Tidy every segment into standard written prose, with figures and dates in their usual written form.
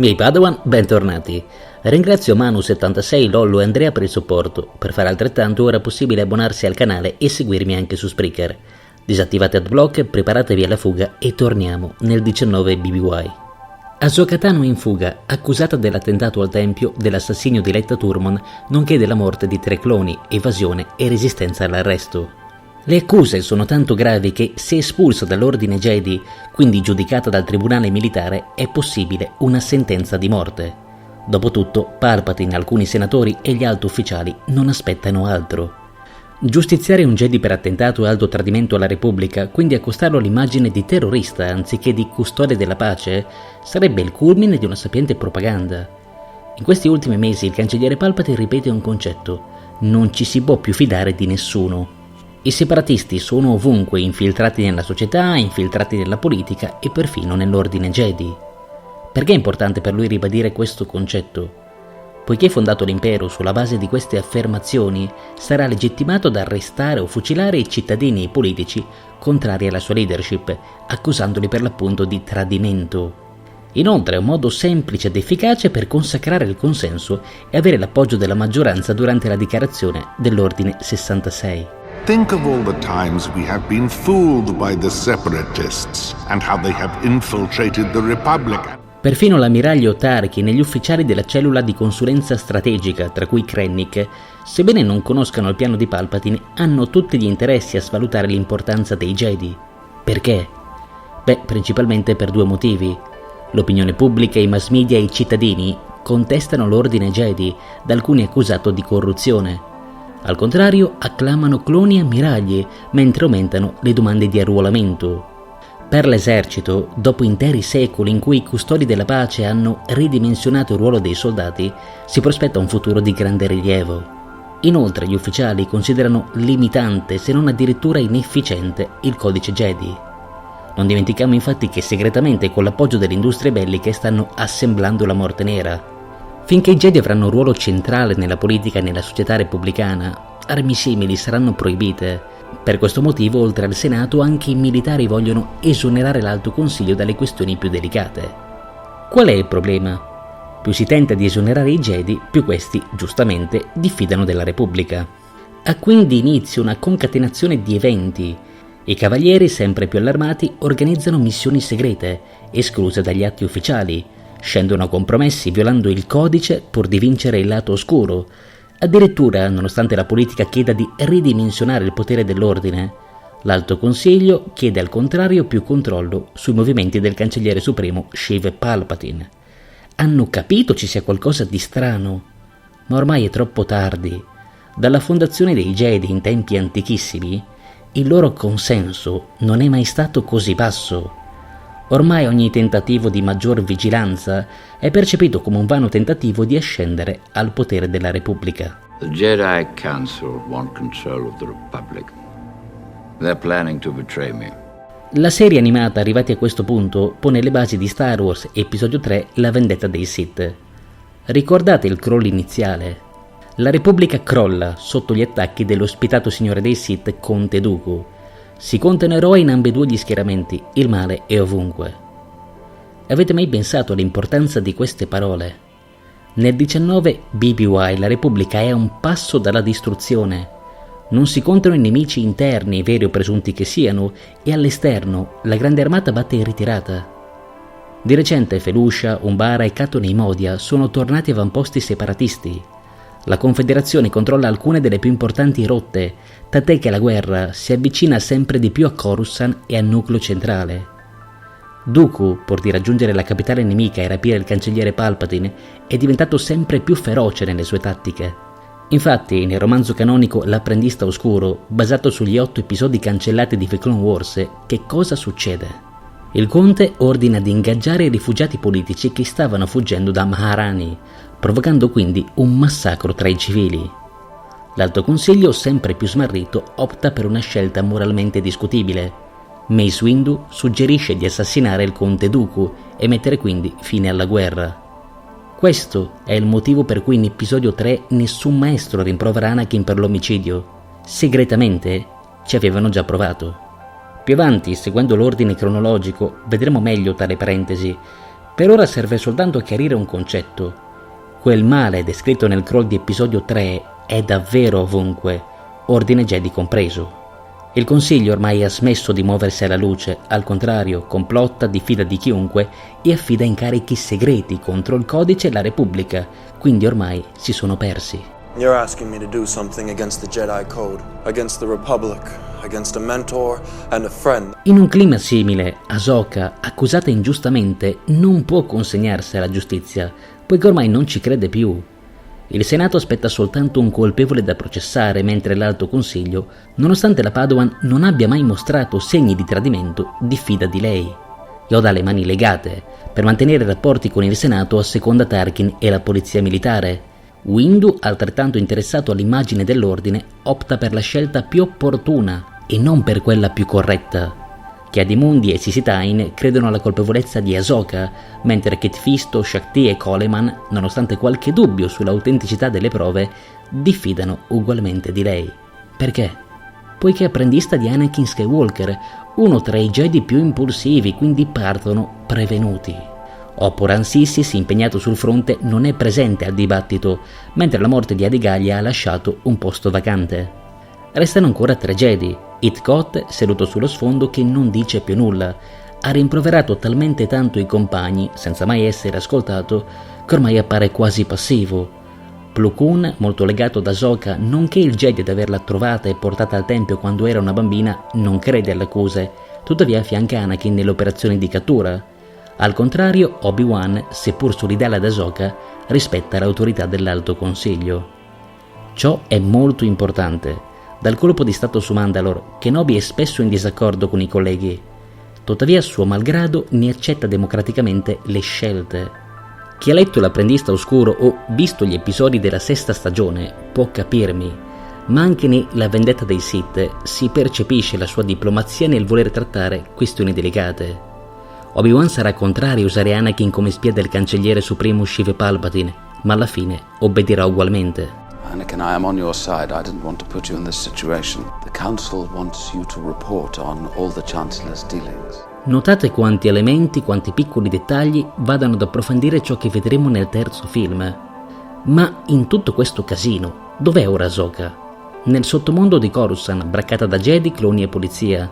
Miei Padawan, bentornati. Ringrazio Manu76, Lollo e Andrea per il supporto. Per fare altrettanto ora è possibile abbonarsi al canale e seguirmi anche su Spreaker. Disattivate AdBlock, preparatevi alla fuga e torniamo nel 19 BBY. Ahsoka Tano in fuga, accusata dell'attentato al tempio, dell'assassinio di Letta Turmon, nonché della morte di 3 cloni, evasione e resistenza all'arresto. Le accuse sono tanto gravi che, se espulsa dall'ordine Jedi, quindi giudicata dal tribunale militare, è possibile una sentenza di morte. Dopotutto, Palpatine, alcuni senatori e gli alti ufficiali non aspettano altro. Giustiziare un Jedi per attentato e alto tradimento alla Repubblica, quindi accostarlo all'immagine di terrorista anziché di custode della pace, sarebbe il culmine di una sapiente propaganda. In questi ultimi mesi il cancelliere Palpatine ripete un concetto: non ci si può più fidare di nessuno. I separatisti sono ovunque, infiltrati nella società, infiltrati nella politica e perfino nell'ordine Jedi. Perché è importante per lui ribadire questo concetto? Poiché fondato l'impero sulla base di queste affermazioni, sarà legittimato ad arrestare o fucilare i cittadini e i politici contrari alla sua leadership, accusandoli per l'appunto di tradimento. Inoltre è un modo semplice ed efficace per consacrare il consenso e avere l'appoggio della maggioranza durante la dichiarazione dell'Ordine 66. Think of all the times we have been fooled by the separatists and how they have infiltrated the Republic. Perfino l'ammiraglio Tarkin e gli ufficiali della cellula di consulenza strategica, tra cui Krennic, sebbene non conoscano il piano di Palpatine, hanno tutti gli interessi a svalutare l'importanza dei Jedi. Perché? Principalmente per 2 motivi. L'opinione pubblica, i mass media e i cittadini contestano l'ordine Jedi, da alcuni accusato di corruzione. Al contrario, acclamano cloni e ammiragli, mentre aumentano le domande di arruolamento. Per l'esercito, dopo interi secoli in cui i custodi della pace hanno ridimensionato il ruolo dei soldati, si prospetta un futuro di grande rilievo. Inoltre gli ufficiali considerano limitante, se non addirittura inefficiente, il codice Jedi. Non dimentichiamo infatti che segretamente con l'appoggio delle industrie belliche stanno assemblando la Morte Nera. Finché i Jedi avranno un ruolo centrale nella politica e nella società repubblicana, armi simili saranno proibite. Per questo motivo, oltre al Senato, anche i militari vogliono esonerare l'Alto Consiglio dalle questioni più delicate. Qual è il problema? Più si tenta di esonerare i Jedi, più questi, giustamente, diffidano della Repubblica. Ha quindi inizio una concatenazione di eventi. I cavalieri, sempre più allarmati, organizzano missioni segrete, escluse dagli atti ufficiali, scendono a compromessi violando il codice pur di vincere il lato oscuro. Addirittura, nonostante la politica chieda di ridimensionare il potere dell'ordine, l'Alto Consiglio chiede al contrario più controllo sui movimenti del cancelliere supremo Sheev Palpatine. Hanno capito ci sia qualcosa di strano, ma ormai è troppo tardi. Dalla fondazione dei Jedi in tempi antichissimi, il loro consenso non è mai stato così basso. Ormai ogni tentativo di maggior vigilanza è percepito come un vano tentativo di ascendere al potere della Repubblica. The Jedi Council want control of the Republic. They're planning to betray me. La serie animata, arrivati a questo punto, pone le basi di Star Wars Episodio 3, La vendetta dei Sith. Ricordate il crawl iniziale? La Repubblica crolla sotto gli attacchi dell'ospitato signore dei Sith, Conte Dooku. Si contano eroi in ambedue gli schieramenti, il male è ovunque. Avete mai pensato all'importanza di queste parole? Nel 19 BBY la Repubblica è a un passo dalla distruzione. Non si contano i nemici interni, veri o presunti che siano, e all'esterno la grande armata batte in ritirata. Di recente Felucia, Umbara e Cato Modia sono tornati avamposti separatisti. La Confederazione controlla alcune delle più importanti rotte, tant'è che la guerra si avvicina sempre di più a Coruscant e al nucleo centrale. Dooku, pur di raggiungere la capitale nemica e rapire il cancelliere Palpatine, è diventato sempre più feroce nelle sue tattiche. Infatti, nel romanzo canonico L'apprendista oscuro, basato sugli 8 episodi cancellati di The Clone Wars, che cosa succede? Il conte ordina di ingaggiare i rifugiati politici che stavano fuggendo da Maharani, provocando quindi un massacro tra i civili. L'Alto Consiglio, sempre più smarrito, opta per una scelta moralmente discutibile. Mace Windu suggerisce di assassinare il conte Dooku e mettere quindi fine alla guerra. Questo è il motivo per cui in episodio 3 nessun maestro rimprovera Anakin per l'omicidio. Segretamente ci avevano già provato. Più avanti, seguendo l'ordine cronologico, vedremo meglio tale parentesi, Per ora serve soltanto a chiarire un concetto. Quel male descritto nel crawl di episodio 3 è davvero ovunque, ordine Jedi compreso. Il Consiglio ormai ha smesso di muoversi alla luce, al contrario, complotta, diffida di chiunque e affida incarichi segreti contro il Codice e la Repubblica, quindi ormai si sono persi. You're asking me to do something against the Jedi Code, against the Republic, against a mentor and a friend. In un clima simile, Ahsoka, accusata ingiustamente, non può consegnarsi alla giustizia, poiché ormai non ci crede più. Il Senato aspetta soltanto un colpevole da processare, mentre l'Alto Consiglio, nonostante la Padawan non abbia mai mostrato segni di tradimento, diffida di lei. Yoda ha le mani legate. Per mantenere rapporti con il Senato asseconda Tarkin e la polizia militare. Windu, altrettanto interessato all'immagine dell'ordine, opta per la scelta più opportuna e non per quella più corretta. Ki-Adi-Mundi e Sisi Tain credono alla colpevolezza di Ahsoka, mentre Kit Fisto, Shakti e Coleman, nonostante qualche dubbio sull'autenticità delle prove, diffidano ugualmente di lei. Perché? Poiché è apprendista di Anakin Skywalker, uno tra i Jedi più impulsivi, quindi partono prevenuti. Opporan Sissis, impegnato sul fronte, non è presente al dibattito, mentre la morte di Adigaglia ha lasciato un posto vacante. Restano ancora 3 Jedi. Hitchcock, seduto sullo sfondo, che non dice più nulla, ha rimproverato talmente tanto i compagni, senza mai essere ascoltato, che ormai appare quasi passivo. Plo Koon, molto legato ad Ahsoka, nonché il Jedi ad averla trovata e portata al tempio quando era una bambina, non crede alle accuse, tuttavia affianca Anakin nelle operazioni di cattura. Al contrario, Obi-Wan, seppur solidale ad Ahsoka, rispetta l'autorità dell'Alto Consiglio. Ciò è molto importante. Dal colpo di stato su Mandalore, Kenobi è spesso in disaccordo con i colleghi. Tuttavia, suo malgrado, ne accetta democraticamente le scelte. Chi ha letto L'apprendista oscuro o visto gli episodi della 6ª stagione può capirmi, ma anche in La vendetta dei Sith si percepisce la sua diplomazia nel voler trattare questioni delicate. Obi-Wan sarà contrario a usare Anakin come spia del cancelliere supremo Sheev Palpatine, ma alla fine obbedirà ugualmente. Anakin, I am on your side. I didn't want to put you in this situation. The Council wants you to report on all the Chancellor's dealings. Notate quanti elementi, quanti piccoli dettagli vadano ad approfondire ciò che vedremo nel 3° film. Ma in tutto questo casino, dov'è ora Ahsoka? Nel sottomondo di Coruscant, braccata da Jedi, cloni e polizia.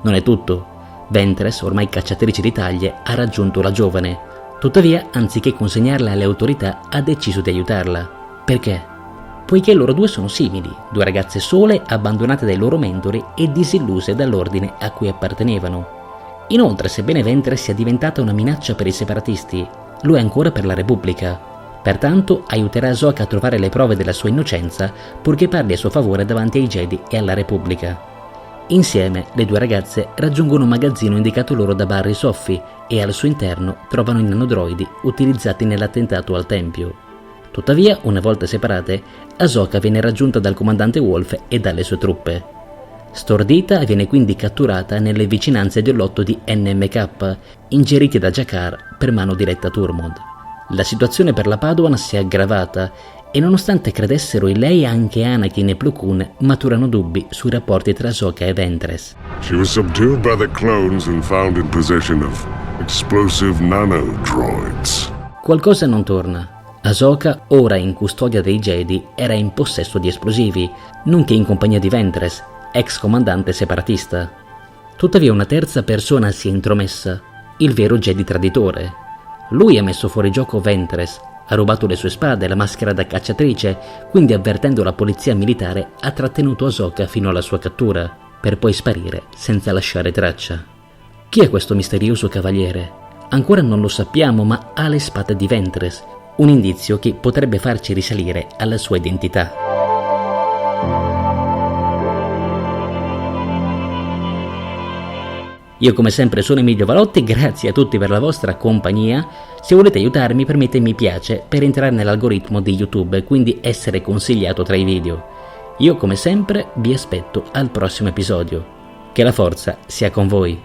Non è tutto. Ventress, ormai cacciatrice di taglie, ha raggiunto la giovane. Tuttavia, anziché consegnarla alle autorità, ha deciso di aiutarla. Perché? Poiché loro due sono simili, 2 ragazze sole, abbandonate dai loro mentori e disilluse dall'ordine a cui appartenevano. Inoltre, sebbene Ventress sia diventata una minaccia per i separatisti, lo è ancora per la Repubblica. Pertanto aiuterà Ahsoka a trovare le prove della sua innocenza, purché parli a suo favore davanti ai Jedi e alla Repubblica. Insieme, le 2 ragazze raggiungono un magazzino indicato loro da Barry Soffi e al suo interno trovano i nanodroidi utilizzati nell'attentato al Tempio. Tuttavia, una volta separate, Ahsoka viene raggiunta dal comandante Wolf e dalle sue truppe. Stordita, viene quindi catturata nelle vicinanze del lotto di NMK, ingeriti da Jakar per mano di Letta Thurmond. La situazione per la Padawan si è aggravata e nonostante credessero in lei, anche Anakin e Plo Koon maturano dubbi sui rapporti tra Ahsoka e Ventress. She was subdued by the clones and found in possession of explosive nanodroids. Qualcosa non torna. Ahsoka, ora in custodia dei Jedi, era in possesso di esplosivi, nonché in compagnia di Ventress, ex comandante separatista. Tuttavia una terza persona si è intromessa, il vero Jedi traditore. Lui ha messo fuori gioco Ventress, ha rubato le sue spade e la maschera da cacciatrice, quindi avvertendo la polizia militare ha trattenuto Ahsoka fino alla sua cattura, per poi sparire senza lasciare traccia. Chi è questo misterioso cavaliere? Ancora non lo sappiamo, ma ha le spade di Ventress, un indizio che potrebbe farci risalire alla sua identità. Io come sempre sono Emilio Valotti, grazie a tutti per la vostra compagnia. Se volete aiutarmi premete mi piace per entrare nell'algoritmo di YouTube e quindi essere consigliato tra i video. Io come sempre vi aspetto al prossimo episodio. Che la forza sia con voi.